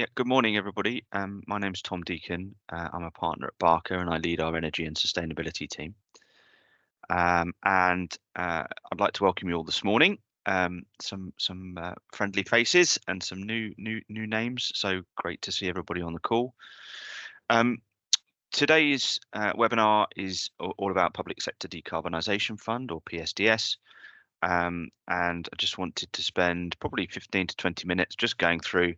Yeah, good morning, everybody. My name's Tom Deacon. I'm a partner at Barker and I lead our energy and sustainability team. I'd like to welcome you all this morning. Some friendly faces and some new names. So great to see everybody on the call. Um, Today's webinar is all about Public Sector Decarbonisation Fund, or PSDS. And I just wanted to spend probably 15 to 20 minutes just going through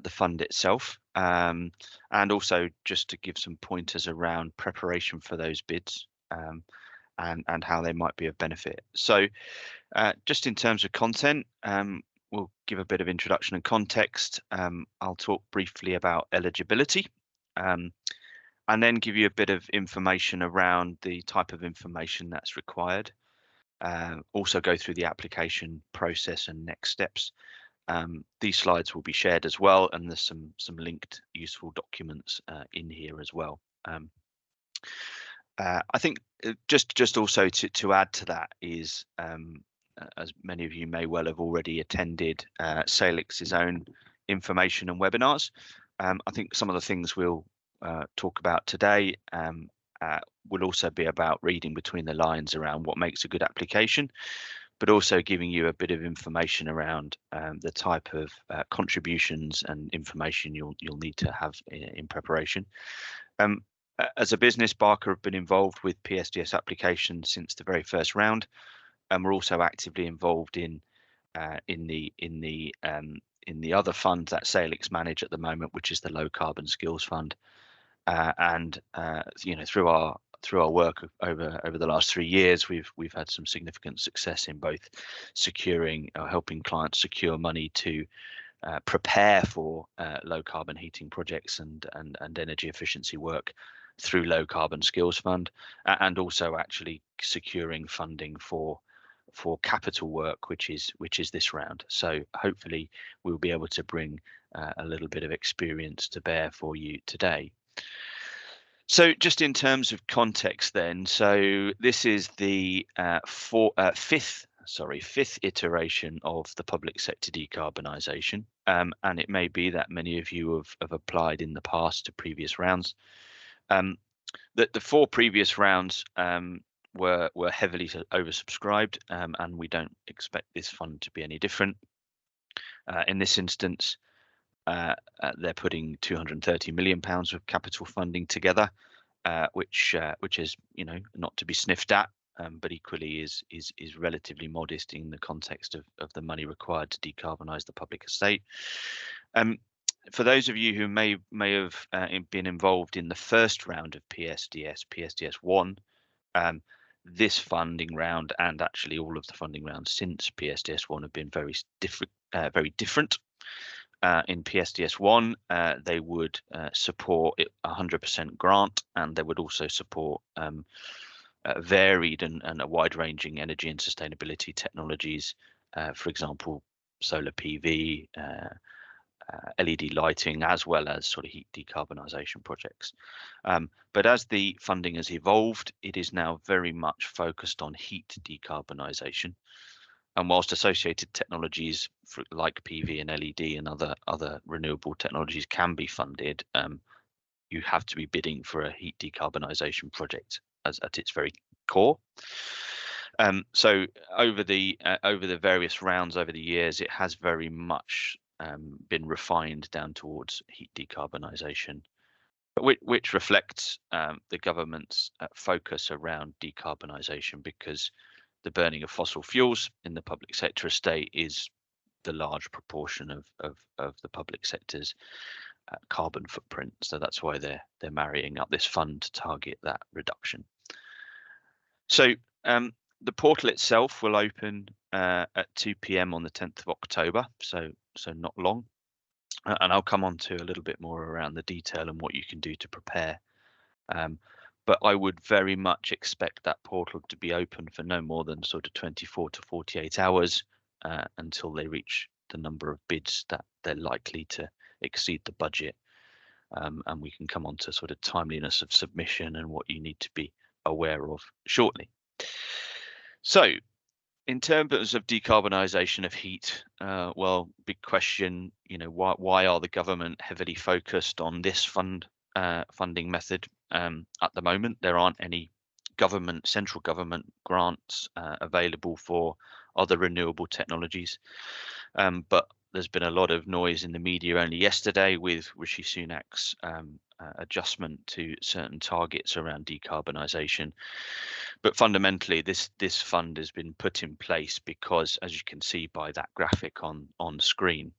the fund itself, and also just to give some pointers around preparation for those bids, and how they might be of benefit. So just in terms of content, we'll give a bit of introduction and context. I'll talk briefly about eligibility, and then give you a bit of information around the type of information that's required. Also go through the application process and next steps. These slides will be shared as well, and there's some linked useful documents in here as well. I think just also to add to that is, as many of you may well have already attended Salix's own information and webinars. I think some of the things we'll talk about today will also be about reading between the lines around what makes a good application, but also giving you a bit of information around the type of contributions and information you'll need to have in preparation. As a business, Barker have been involved with PSDS applications since the very first round, and we're also actively involved in the other fund that Salix manage at the moment, which is the Low Carbon Skills Fund. Through our work over the last 3 years, we've had some significant success in both securing or helping clients secure money to prepare for low carbon heating projects and energy efficiency work through Low Carbon Skills Fund, and also actually securing funding for capital work, which is this round. So hopefully we'll be able to bring a little bit of experience to bear for you today. So just in terms of context then, so this is the fifth iteration of the public sector decarbonisation, and it may be that many of you have applied in the past to previous rounds. The 4 previous rounds were heavily oversubscribed, and we don't expect this fund to be any different. In this instance, they're putting £230 million of capital funding together, which is not to be sniffed at, but equally is relatively modest in the context of the money required to decarbonise the public estate. For those of you who may have been involved in the first round of PSDS 1, this funding round, and actually all of the funding rounds since PSDS 1, have been very different. In PSDS 1, they would support 100% grant, and they would also support varied and a wide-ranging energy and sustainability technologies, for example, solar PV, LED lighting, as well as sort of heat decarbonisation projects. But as the funding has evolved, it is now very much focused on heat decarbonisation. And whilst associated technologies like PV and LED and other renewable technologies can be funded, you have to be bidding for a heat decarbonisation project at its very core. So over the various rounds over the years, it has very much been refined down towards heat decarbonisation, which reflects the government's focus around decarbonisation, because the burning of fossil fuels in the public sector estate is the large proportion of the public sector's carbon footprint. So that's why they're marrying up this fund to target that reduction. So the portal itself will open at 2 p.m. on the 10th of October, so not long. And I'll come on to a little bit more around the detail and what you can do to prepare. But I would very much expect that portal to be open for no more than sort of 24 to 48 hours until they reach the number of bids that they're likely to exceed the budget. And we can come on to sort of timeliness of submission and what you need to be aware of shortly. So in terms of decarbonisation of heat, well, big question. Why are the government heavily focused on this funding method? At the moment, there aren't any central government grants available for other renewable technologies, but there's been a lot of noise in the media only yesterday with Rishi Sunak's adjustment to certain targets around decarbonisation. But fundamentally, this fund has been put in place because, as you can see by that graphic on screen,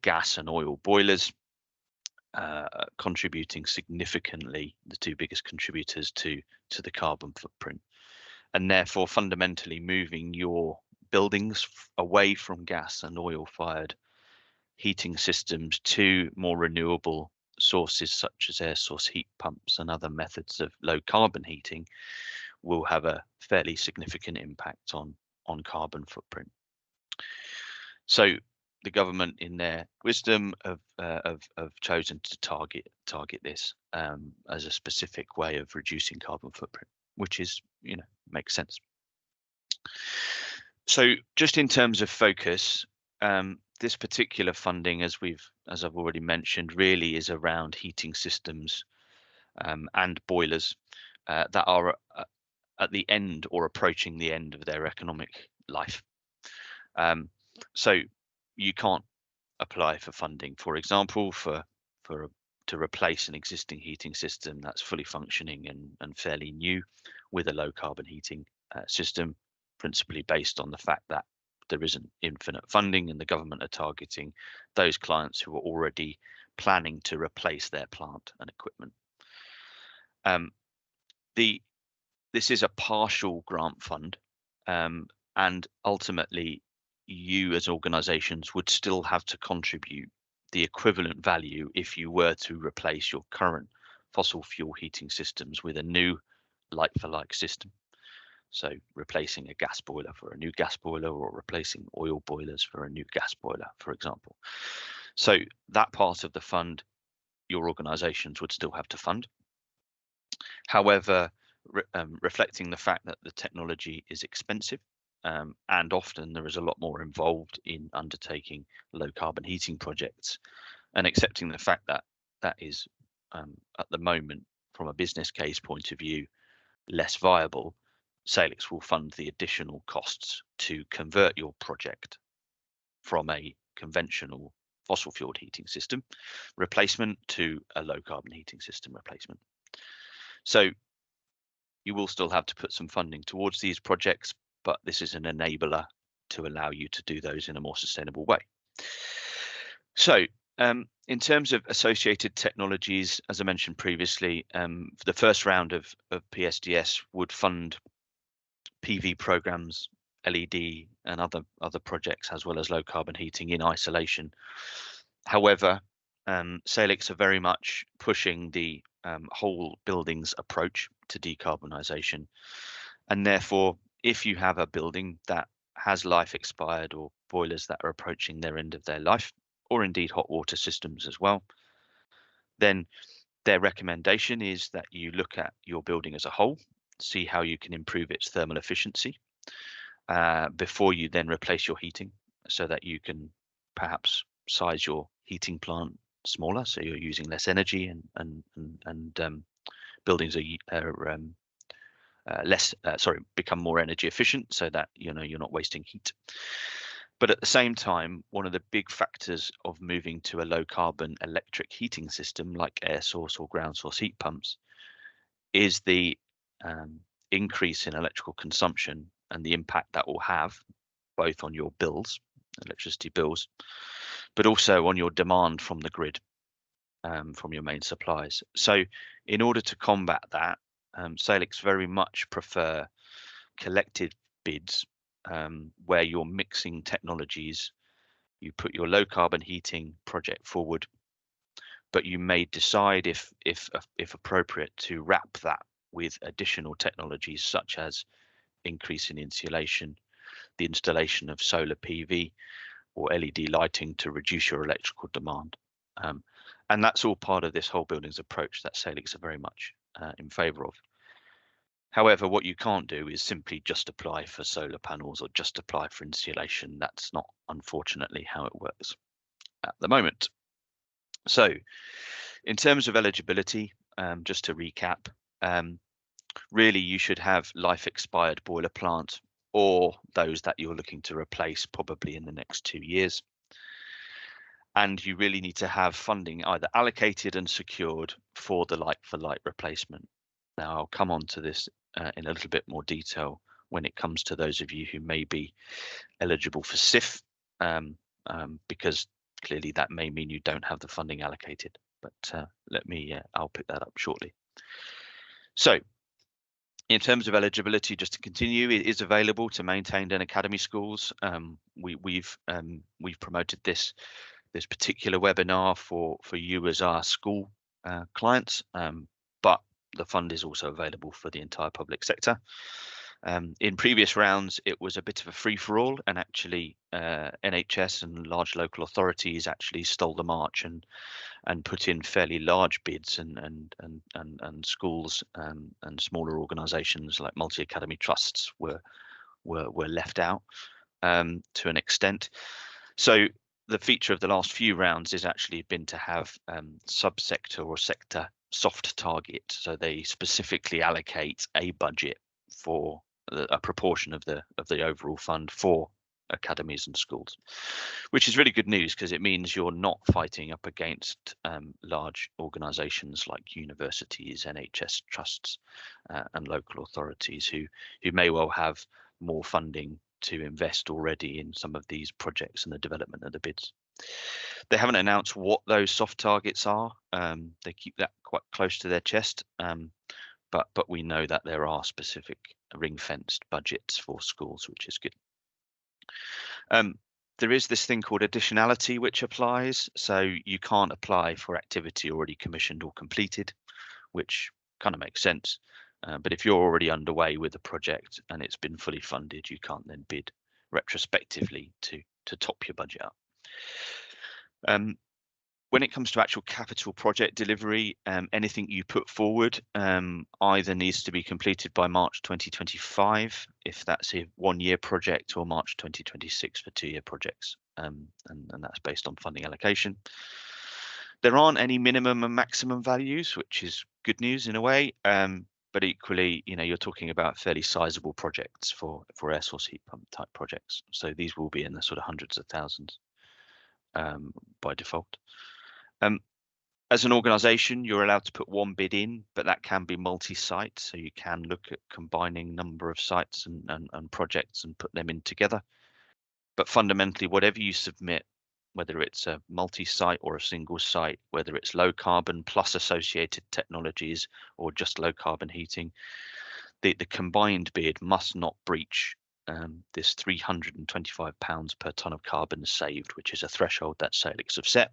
gas and oil boilers contributing significantly, the two biggest contributors to the carbon footprint, and therefore fundamentally moving your buildings away from gas and oil fired heating systems to more renewable sources such as air source heat pumps and other methods of low carbon heating will have a fairly significant impact on carbon footprint. So the government, in their wisdom, have chosen to target this as a specific way of reducing carbon footprint, which is, makes sense. So just in terms of focus, this particular funding, as I've already mentioned, really is around heating systems and boilers that are at the end or approaching the end of their economic life. So you can't apply for funding, for example, to replace an existing heating system that's fully functioning and fairly new with a low carbon heating system, principally based on the fact that there isn't infinite funding and the government are targeting those clients who are already planning to replace their plant and equipment. This is a partial grant fund, and ultimately you as organizations would still have to contribute the equivalent value if you were to replace your current fossil fuel heating systems with a new like-for-like system. So replacing a gas boiler for a new gas boiler, or replacing oil boilers for a new gas boiler, for example. So that part of the fund your organizations would still have to fund. However, reflecting the fact that the technology is expensive, and often there is a lot more involved in undertaking low carbon heating projects, and accepting the fact that that is at the moment, from a business case point of view, less viable, Salix will fund the additional costs to convert your project from a conventional fossil fueled heating system replacement to a low carbon heating system replacement. So you will still have to put some funding towards these projects, but this is an enabler to allow you to do those in a more sustainable way. So in terms of associated technologies, as I mentioned previously, the first round of PSDS would fund PV programs, LED and other projects, as well as low carbon heating in isolation. However, Salix are very much pushing the whole buildings approach to decarbonisation, and therefore if you have a building that has life expired or boilers that are approaching their end of their life, or indeed hot water systems as well, then their recommendation is that you look at your building as a whole, see how you can improve its thermal efficiency before you then replace your heating, so that you can perhaps size your heating plant smaller, so you're using less energy, and buildings are become more energy efficient, so that you're not wasting heat. But at the same time, one of the big factors of moving to a low carbon electric heating system like air source or ground source heat pumps is the increase in electrical consumption and the impact that will have both on your bills, electricity bills, but also on your demand from the grid, from your main suppliers. So in order to combat that, Salix very much prefer collective bids, where you're mixing technologies. You put your low carbon heating project forward, but you may decide if appropriate to wrap that with additional technologies such as increase in insulation, the installation of solar PV or LED lighting to reduce your electrical demand. And that's all part of this whole buildings approach that Salix are very much in favour of. However, what you can't do is simply just apply for solar panels or just apply for insulation. That's not, unfortunately, how it works at the moment. So in terms of eligibility, just to recap, really you should have life expired boiler plant or those that you're looking to replace probably in the next 2 years. And you really need to have funding either allocated and secured for the like-for-like replacement. Now, I'll come on to this in a little bit more detail when it comes to those of you who may be eligible for SIF, because clearly that may mean you don't have the funding allocated. But I'll pick that up shortly. So in terms of eligibility, just to continue, it is available to maintained and academy schools. We've promoted this particular webinar for you as our school clients, but the fund is also available for the entire public sector. In previous rounds, it was a bit of a free-for-all, and actually NHS and large local authorities actually stole the march and put in fairly large bids, and schools and smaller organisations like multi-academy trusts were left out to an extent. So the feature of the last few rounds has actually been to have subsector or sector soft target, so they specifically allocate a budget for a proportion of the overall fund for academies and schools, which is really good news because it means you're not fighting up against large organisations like universities, NHS trusts, and local authorities who may well have more funding to invest already in some of these projects and the development of the bids. They haven't announced what those soft targets are. They keep that quite close to their chest, but we know that there are specific ring-fenced budgets for schools, which is good. There is this thing called additionality which applies, so you can't apply for activity already commissioned or completed, which kind of makes sense. But if you're already underway with a project and it's been fully funded, you can't then bid retrospectively to top your budget up. When it comes to actual capital project delivery, anything you put forward either needs to be completed by March 2025 if that's a 1-year project, or March 2026 for 2-year projects, and that's based on funding allocation. There aren't any minimum and maximum values, which is good news in a way, but equally, you're talking about fairly sizable projects for air source heat pump type projects, so these will be in the sort of hundreds of thousands by default. As an organisation, you're allowed to put one bid in, but that can be multi-site, so you can look at combining number of sites and projects and put them in together. But fundamentally, whatever you submit, whether it's a multi-site or a single site, whether it's low carbon plus associated technologies or just low carbon heating, the combined bid must not breach this £325 per tonne of carbon saved, which is a threshold that Salix have set.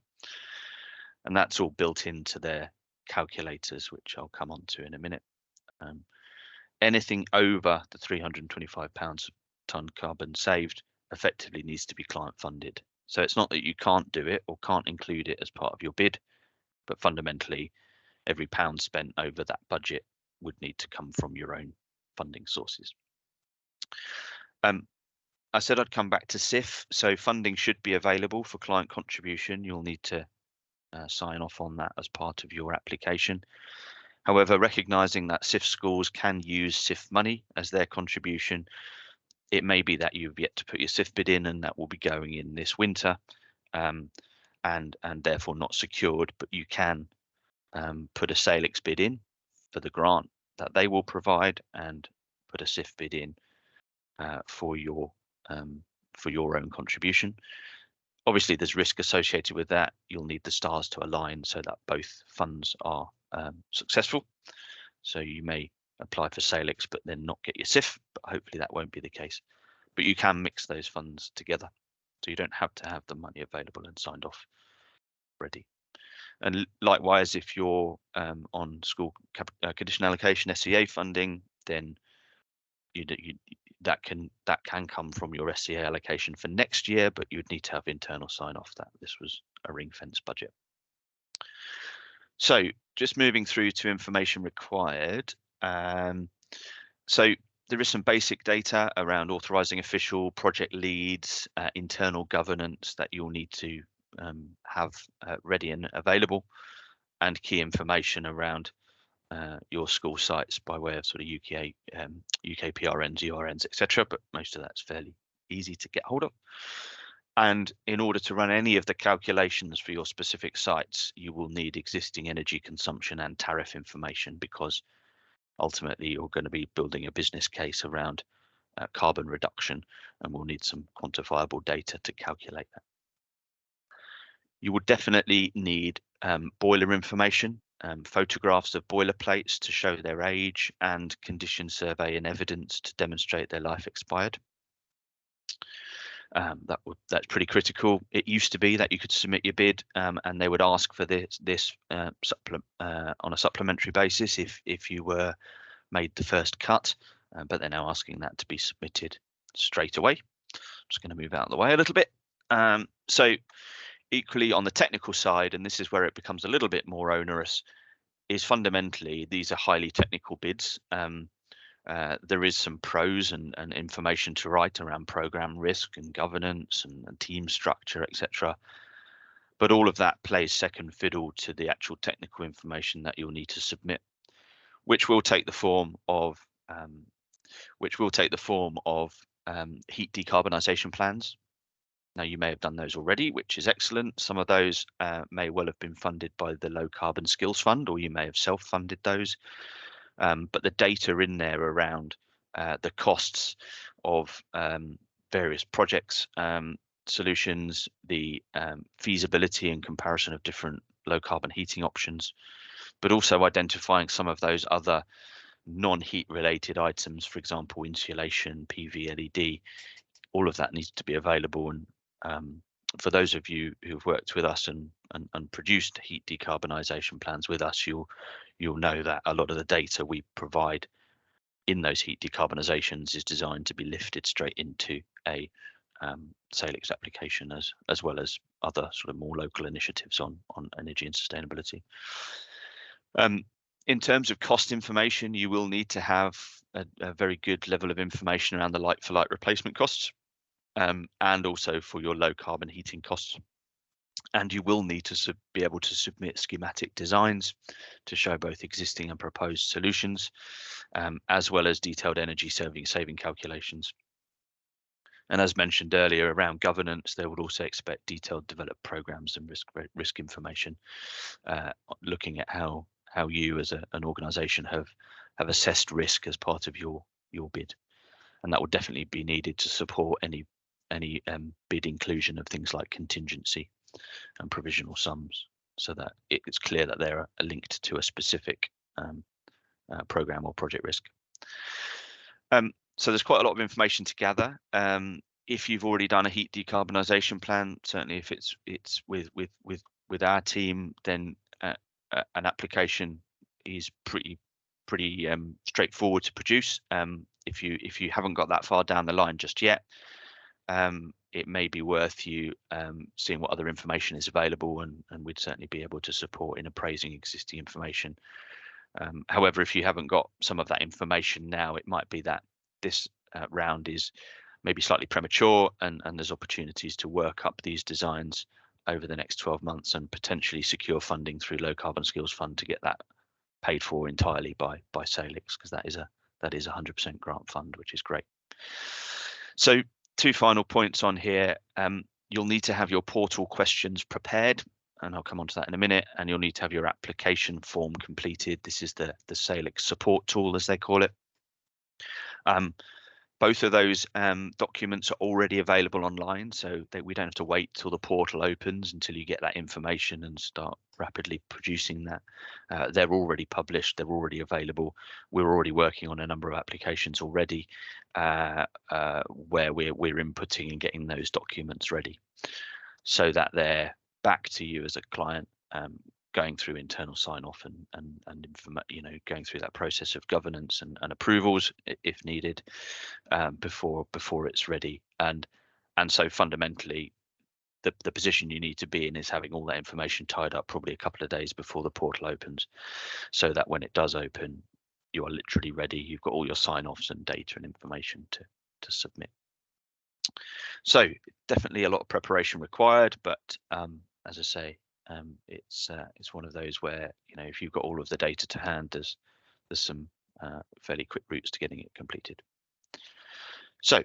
And that's all built into their calculators, which I'll come on to in a minute. Anything over the £325 per tonne carbon saved effectively needs to be client funded. So it's not that you can't do it or can't include it as part of your bid, but fundamentally, every pound spent over that budget would need to come from your own funding sources. I said I'd come back to SIF, so funding should be available for client contribution. You'll need to sign off on that as part of your application. However, recognising that SIF schools can use SIF money as their contribution, it may be that you've yet to put your SIF bid in, and that will be going in this winter, and therefore not secured, but you can put a Salix bid in for the grant that they will provide and put a SIF bid in for your own contribution. Obviously, there's risk associated with that. You'll need the stars to align so that both funds are successful. So you may apply for Salix but then not get your SIF, but hopefully that won't be the case. But you can mix those funds together, so you don't have to have the money available and signed off ready. And likewise, if you're on school condition allocation SCA funding, then that can come from your SCA allocation for next year, but you would need to have internal sign off that this was a ring-fence budget. So just moving through to information required. So there is some basic data around authorizing official, project leads, internal governance that you'll need to have ready and available, and key information around your school sites by way of sort of UK PRNs, URNs, etc. But most of that's fairly easy to get hold of. And in order to run any of the calculations for your specific sites, you will need existing energy consumption and tariff information, because ultimately you're going to be building a business case around carbon reduction, and we'll need some quantifiable data to calculate that. You will definitely need boiler information, photographs of boiler plates to show their age, and condition survey and evidence to demonstrate their life expired. That's pretty critical. It used to be that you could submit your bid and they would ask for this on a supplementary basis if you were made the first cut, but they're now asking that to be submitted straight away. I'm just going to move out of the way a little bit. So equally on the technical side, and this is where it becomes a little bit more onerous, is fundamentally these are highly technical bids. There is some pros and information to write around program risk and governance and team structure, etc. But all of that plays second fiddle to the actual technical information that you'll need to submit, which will take the form of heat decarbonisation plans. Now, you may have done those already, which is excellent. Some of those may well have been funded by the Low Carbon Skills Fund, or you may have self-funded those. But the data in there around the costs of various projects, solutions, the feasibility and comparison of different low carbon heating options, but also identifying some of those other non-heat related items, for example, insulation, PV, LED, all of that needs to be available. And for those of you who've worked with us and produced heat decarbonisation plans with us, you'll know that a lot of the data we provide in those heat decarbonisations is designed to be lifted straight into a Salix application, as well as other sort of more local initiatives on energy and sustainability. In terms of cost information, you will need to have a very good level of information around the like-for-like replacement costs, and also for your low carbon heating costs. And you will need to be able to submit schematic designs to show both existing and proposed solutions, as well as detailed energy saving calculations. And as mentioned earlier, around governance, they would also expect detailed developed programs and risk information, looking at how you as an organization have assessed risk as part of your bid. And that would definitely be needed to support any bid inclusion of things like contingency and provisional sums, so that it's clear that they're linked to a specific program or project risk. So there's quite a lot of information to gather. If you've already done a heat decarbonisation plan, certainly if it's with our team, then an application is pretty straightforward to produce. If you haven't got that far down the line just yet, it may be worth you seeing what other information is available, and we'd certainly be able to support in appraising existing information. However, if you haven't got some of that information now, it might be that this round is maybe slightly premature, and there's opportunities to work up these designs over the next 12 months and potentially secure funding through Low Carbon Skills Fund to get that paid for entirely by Salix, because that is a 100% grant fund, which is great. So 2 final points on here. You'll need to have your portal questions prepared, and I'll come on to that in a minute, and you'll need to have your application form completed. This is the Salix support tool, as they call it. Both of those documents are already available online, so we don't have to wait till the portal opens until you get that information and start rapidly producing that. They're already published, they're already available. We're already working on a number of applications already where we're inputting and getting those documents ready, so that they're back to you as a client, going through internal sign-off and going through that process of governance and approvals if needed, before it's ready. And so fundamentally, the position you need to be in is having all that information tied up probably a couple of days before the portal opens, so that when it does open, you are literally ready. You've got all your sign-offs and data and information to submit. So definitely a lot of preparation required, but as I say, it's one of those where, you know, if you've got all of the data to hand, there's some fairly quick routes to getting it completed. So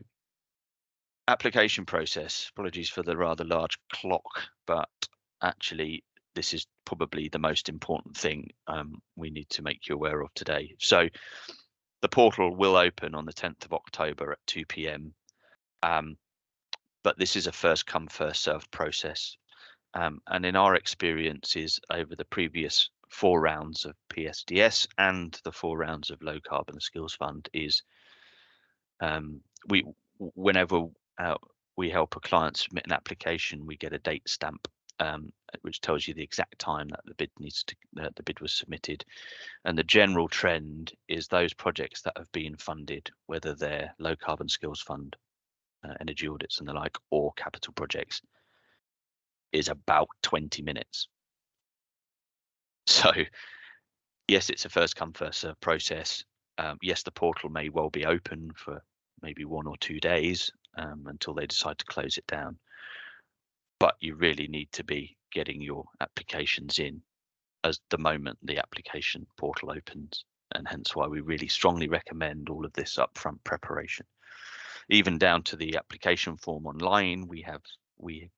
application process. Apologies for the rather large clock, but actually this is probably the most important thing we need to make you aware of today. So the portal will open on the 10th of October at 2 p.m. But this is a first come, first served process. And in our experiences over the previous 4 rounds of PSDS and the 4 rounds of Low Carbon Skills Fund is whenever we help a client submit an application, we get a date stamp which tells you the exact time that the bid was submitted. And the general trend is those projects that have been funded, whether they're Low Carbon Skills Fund, energy audits and the like, or capital projects, is about 20 minutes. So yes, it's a first come, first served process. Yes, the portal may well be open for maybe 1 or 2 days until they decide to close it down. But you really need to be getting your applications in as the moment the application portal opens, and hence why we really strongly recommend all of this upfront preparation. Even down to the application form online, we've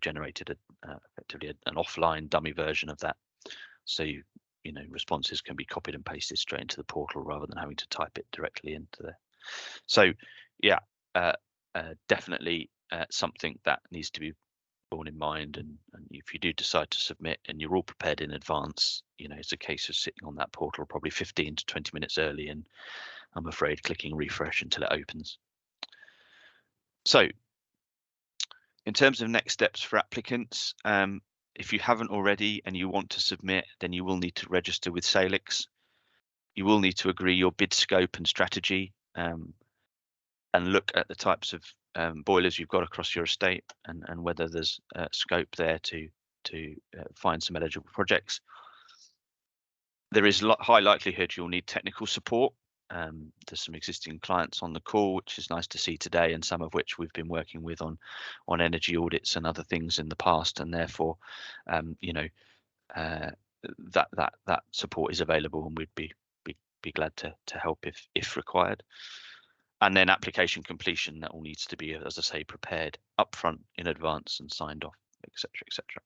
generated effectively an offline dummy version of that, so you know responses can be copied and pasted straight into the portal rather than having to type it directly into there. So yeah, definitely something that needs to be borne in mind, and if you do decide to submit and you're all prepared in advance, you know, it's a case of sitting on that portal probably 15 to 20 minutes early and I'm afraid clicking refresh until it opens. So in terms of next steps for applicants, if you haven't already and you want to submit, then you will need to register with Salix. You will need to agree your bid scope and strategy, and look at the types of boilers you've got across your estate, and whether there's scope there to find some eligible projects. There is high likelihood you'll need technical support. There's some existing clients on the call, which is nice to see today, and some of which we've been working with on energy audits and other things in the past, and therefore you know, that support is available, and we'd be glad to help if required. And then application completion, that all needs to be, as I say, prepared upfront in advance and signed off, etc., etc.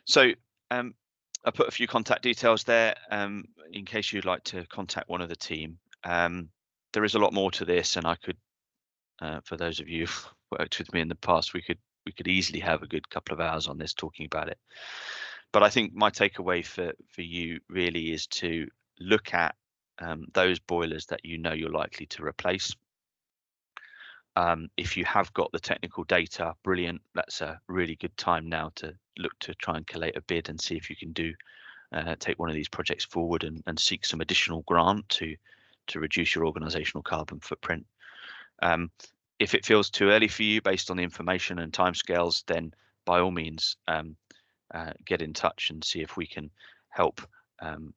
So I put a few contact details there in case you'd like to contact one of the team. There is a lot more to this, and I could, for those of you who've worked with me in the past, we could easily have a good couple of hours on this talking about it. But I think my takeaway for you really is to look at those boilers that you know you're likely to replace. If you have got the technical data, brilliant. That's a really good time now to look to try and collate a bid and see if you can take one of these projects forward and seek some additional grant to reduce your organizational carbon footprint. If it feels too early for you based on the information and timescales, then by all means get in touch and see if we can help.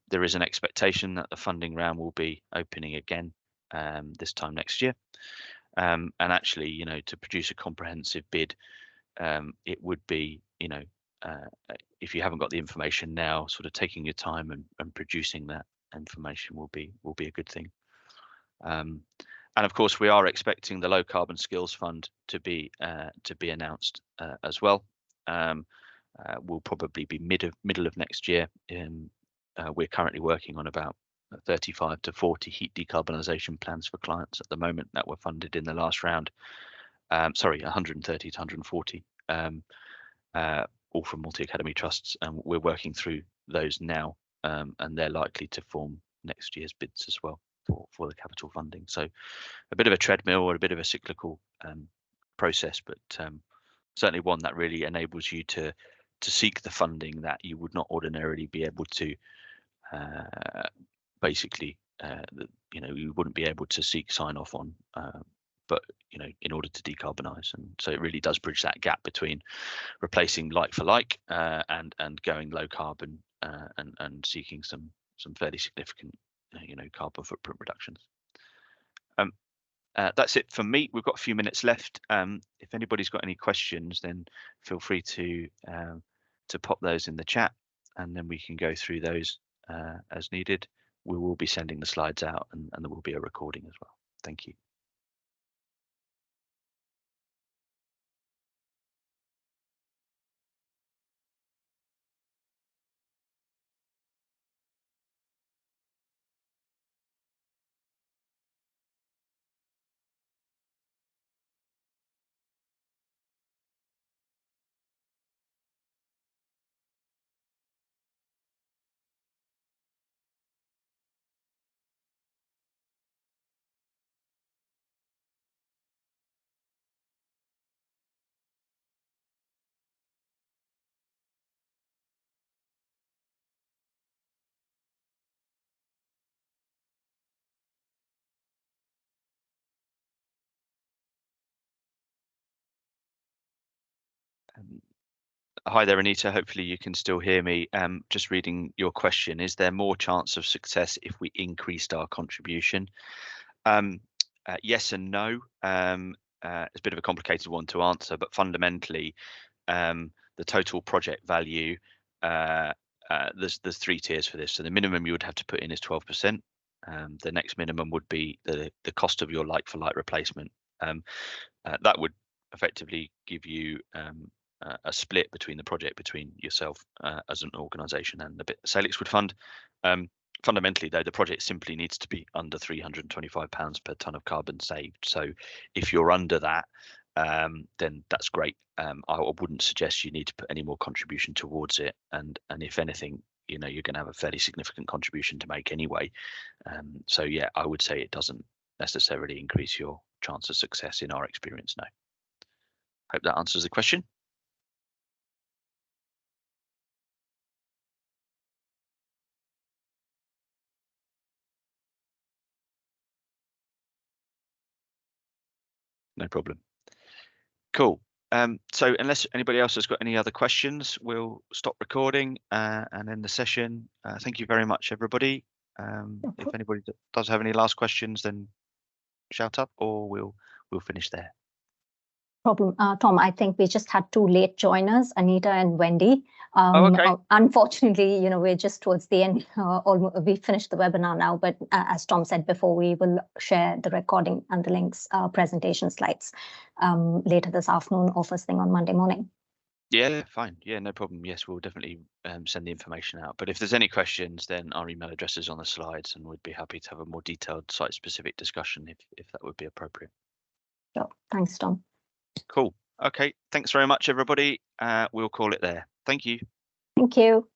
There is an expectation that the funding round will be opening again this time next year. And actually, you know, to produce a comprehensive bid, it would be, you know, if you haven't got the information now, sort of taking your time and producing that information will be a good thing. And of course, we are expecting the Low Carbon Skills Fund to be announced as well. Will probably be middle of next year. We're currently working on about 35 to 40 heat decarbonisation plans for clients at the moment that were funded in the last round. 130 to 140, all from multi-academy trusts, and we're working through those now, and they're likely to form next year's bids as well for the capital funding. So a bit of a treadmill or a bit of a cyclical process, but certainly one that really enables you to seek the funding that you would not ordinarily be able to. Basically, you know, you wouldn't be able to seek sign off on, but you know, in order to decarbonize. And so it really does bridge that gap between replacing like for like and going low carbon and seeking some fairly significant carbon footprint reductions. That's it from me. We've got a few minutes left. If anybody's got any questions, then feel free to pop those in the chat, and then we can go through those as needed. We will be sending the slides out, and there will be a recording as well. Thank you. Hi there, Anita. Hopefully you can still hear me. Just reading your question, is there more chance of success if we increased our contribution? Yes and no. It's a bit of a complicated one to answer, but fundamentally, the total project value, there's 3 tiers for this. So the minimum you would have to put in is 12%. The next minimum would be the cost of your like-for-like replacement. That would effectively give you a split between the project between yourself as an organisation and the bit Salix would fund. Fundamentally, though, the project simply needs to be under £325 per tonne of carbon saved. So if you're under that, then that's great. I wouldn't suggest you need to put any more contribution towards it. And if anything, you're going to have a fairly significant contribution to make anyway. So yeah, I would say it doesn't necessarily increase your chance of success in our experience. No. Hope that answers the question. No problem. Cool. So unless anybody else has got any other questions, we'll stop recording and end the session. Thank you very much, everybody. If anybody does have any last questions, then shout up, or we'll finish there. Problem, Tom. I think we just had 2 late joiners, Anita and Wendy. Okay. Unfortunately, we're just towards the end. We finished the webinar now, but as Tom said before, we will share the recording and the links, presentation slides later this afternoon or first thing on Monday morning. Yeah, fine. Yeah, no problem. Yes, we'll definitely send the information out. But if there's any questions, then our email address is on the slides, and we'd be happy to have a more detailed site-specific discussion if that would be appropriate. Sure. Thanks, Tom. Cool. Okay. Thanks very much, everybody. We'll call it there. Thank you. Thank you.